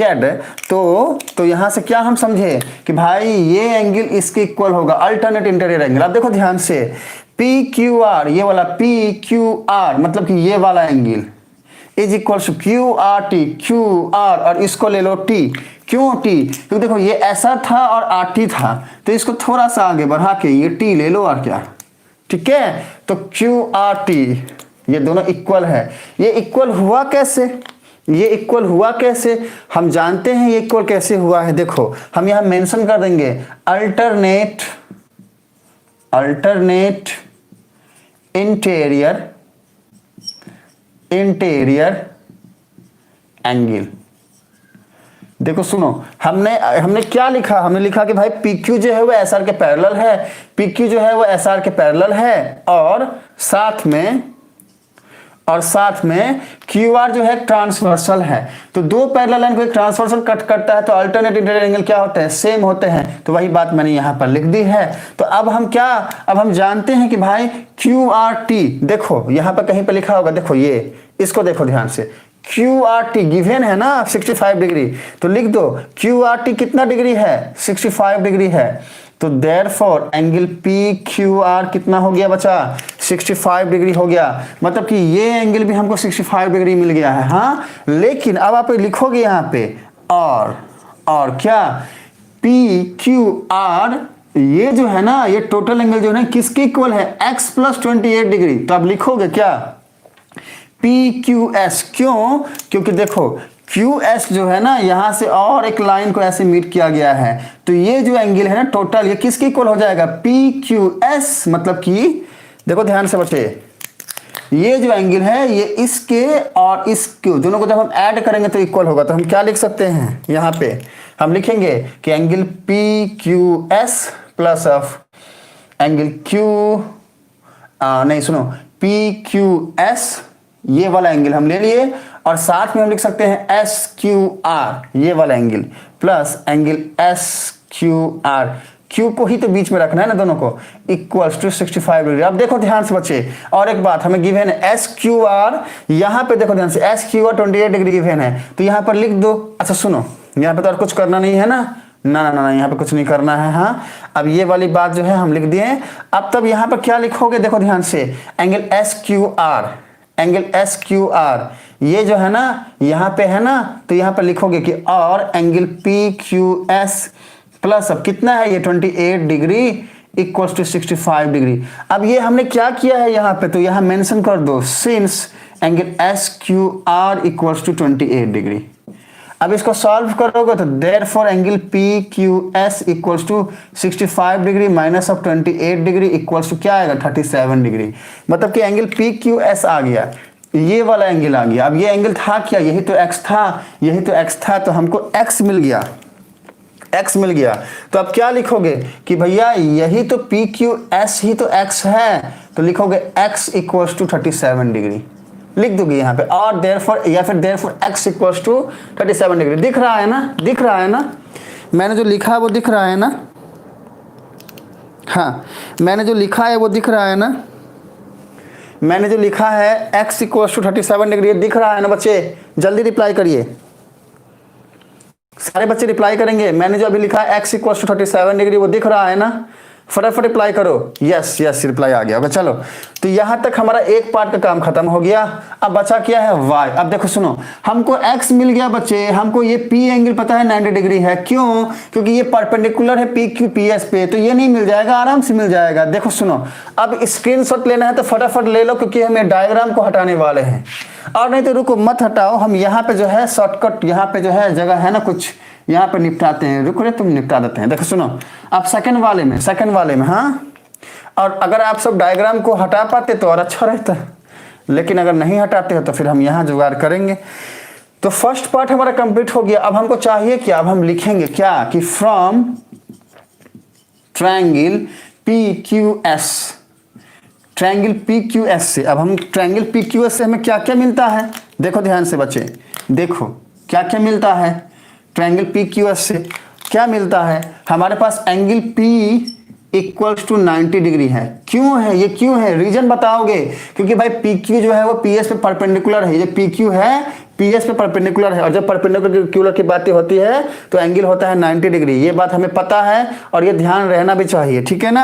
Z, तो यहाँ से क्या हम समझे कि भाई ये एंगल इसके इक्वल होगा, अल्टरनेट इंटीरियर एंगल। अब देखो ध्यान से, पी क्यू आर, ये वाला पी क्यू आर मतलब कि ये वाला angle is equal to Q R T, Q R और इसको ले लो टी। क्यों टी? क्योंकि देखो ये ऐसा था और आर टी था, तो इसको थोड़ा सा आगे बढ़ा के ये टी ले लो और क्या, ठीक है। तो क्यू आर टी ये दोनों इक्वल है। ये इक्वल हुआ कैसे? ये इक्वल हुआ कैसे? हम जानते हैं ये इक्वल कैसे हुआ है। देखो हम यहां मेंशन कर देंगे अल्टरनेट इंटीरियर एंगल। देखो सुनो, हमने क्या लिखा? हमने लिखा कि भाई पी क्यू जो है वो एस आर के पैरेलल है, पी क्यू जो है वो एस आर के पैरेलल है, और साथ में क्यू आर जो है ट्रांसवर्सल है। तो दो पैरेलल लाइन को एक ट्रांसवर्सल कट करता है तो अल्टरनेट इंटीरियर एंगल क्या होते हैं? सेम होते हैं। तो वही बात मैंने यहां पर लिख दी है। तो अब हम जानते हैं कि भाई क्यू आर टी, देखो यहां पर कहीं पर लिखा होगा, देखो ये, इसको देखो ध्यान से, क्यू आर टी गिवन है ना 65 डिग्री, तो लिख दो क्यू आर टी कितना डिग्री है? 65 डिग्री है। तो therefore angle P Q R कितना हो गया बचा? 65 डिग्री हो गया। मतलब कि ये एंगल भी हमको 65 डिग्री मिल गया है। हाँ, लेकिन अब आप लिखोगे यहाँ पे और क्या, पी क्यू आर ये जो है ना, ये टोटल एंगल जो है किसके इक्वल है? x + 28 degree. तो आप लिखोगे क्या? P Q S. क्यों? क्योंकि देखो क्यू एस जो है ना, यहां से और एक लाइन को ऐसे मीट किया गया है, तो ये जो एंगल है ना टोटल, ये किसके इक्वल हो जाएगा? P Q S. मतलब कि देखो ध्यान से बच्चे, ये जो एंगल है ये इसके और इसके दोनों को जब हम ऐड करेंगे तो इक्वल होगा। तो हम क्या लिख सकते हैं? यहाँ पे हम लिखेंगे कि angle P Q S plus of angle Q, नहीं सुनो, पी क्यू एस ये वाला एंगल हम ले लिए, और साथ में हम लिख सकते हैं एस क्यू आर ये वाला angle plus angle S Q are. Q को ही तो बीच में रखना है ना दोनों को, इक्वल्स टू 65 डिग्री। अब देखो ध्यान से बच्चे, और एक बात हमें गिवन है एस क्यू आर, यहाँ पे देखो ध्यान से S Q are 28 degree given है, तो यहाँ पर लिख दो। अच्छा सुनो, यहाँ पे तो और कुछ करना नहीं है ना, ना यहाँ पे कुछ नहीं करना है। हाँ, अब ये वाली बात जो है हम लिख दिए। अब तब यहाँ पर क्या लिखोगे? देखो ध्यान से, angle S Q are, angle S Q are ये जो है ना यहाँ पे है ना, तो यहाँ पर लिखोगे कि और angle P Q S plus, अब कितना है ये 28 डिग्री इक्वल्स टू 65 डिग्री। अब ये हमने क्या किया है यहाँ पे, तो यहाँ मेंशन कर दो since angle S Q R equals to 28 degree. अब इसको सॉल्व करोगे तो therefore angle P Q S equals to 65 degree minus of 28 degree equals to क्या आएगा? 37 डिग्री। मतलब कि एंगल पी क्यू एस आ गया, ये वाला एंगल आ गया। अब ये एंगल था क्या? यही तो x था, तो हमको x मिल गया। तो अब क्या लिखोगे कि भैया यही तो पी क्यू एस ही तो x है, तो लिखोगे x इक्वल्स टू 37 डिग्री लिख दोगे यहाँ पे, और देयरफॉर या फिर therefore x equals to 37 degree. दिख रहा है ना मैंने जो लिखा है वो दिख रहा है ना? हाँ, मैंने जो लिखा है वो दिख रहा है ना? मैंने जो लिखा है x इक्वल्स टू 37 डिग्री दिख रहा है ना बच्चे? जल्दी रिप्लाई करिए, सारे बच्चे रिप्लाई करेंगे। मैंने जो अभी लिखा है x इक्वल्स टू 37 डिग्री वो दिख रहा है ना? फटाफट रिप्लाई करो। यस रिप्लाई आ गया होगा। चलो, तो यहां तक हमारा एक पार्ट का काम खत्म हो गया। अब बचा क्या है? y। अब देखो सुनो, हमको x मिल गया बच्चे, हमको ये p एंगल पता है 90 डिग्री है। क्यों? क्योंकि ये परपेंडिकुलर है पी क्यू पी एस पे, तो ये नहीं मिल जाएगा, आराम से मिल जाएगा। देखो सुनो, अब स्क्रीनशॉट लेना है तो फटाफट ले लो, क्योंकि हमें डायग्राम को हटाने वाले हैं। और नहीं तो रुको, मत हटाओ, हम यहाँ पे जो है शॉर्टकट, यहाँ पे जो है जगह है ना कुछ, यहाँ पे निपटाते हैं। रुको रे, तुम निपटा देते हैं। देखो सुनो, आप सेकंड वाले में हाँ, और अगर आप सब डायग्राम को हटा पाते तो और अच्छा रहता है, लेकिन अगर नहीं हटाते हो तो फिर हम यहाँ जुगाड़ करेंगे। तो फर्स्ट पार्ट हमारा कंप्लीट हो गया। अब हमको चाहिए क्या? अब हम लिखेंगे क्या कि from triangle P Q S, triangle P Q S से, अब हम ट्रायंगल पी क्यू एस से हमें क्या क्या मिलता है? देखो ध्यान से बच्चे, देखो क्या क्या मिलता है ट्रायंगल पी क्यू एस से। क्या मिलता है? हमारे पास angle P equals to 90 degree है। क्यों है ये? क्यों है? रीजन बताओगे? क्योंकि भाई पी क्यू जो है वो पी एस पे परपेंडिकुलर है। ये पी क्यू है पीएस पे परपेंडिकुलर है, और जब परपेंडिकुलर की बातें होती है तो एंगल होता है 90 डिग्री। ये बात हमें पता है और ये ध्यान रहना भी चाहिए, ठीक है ना।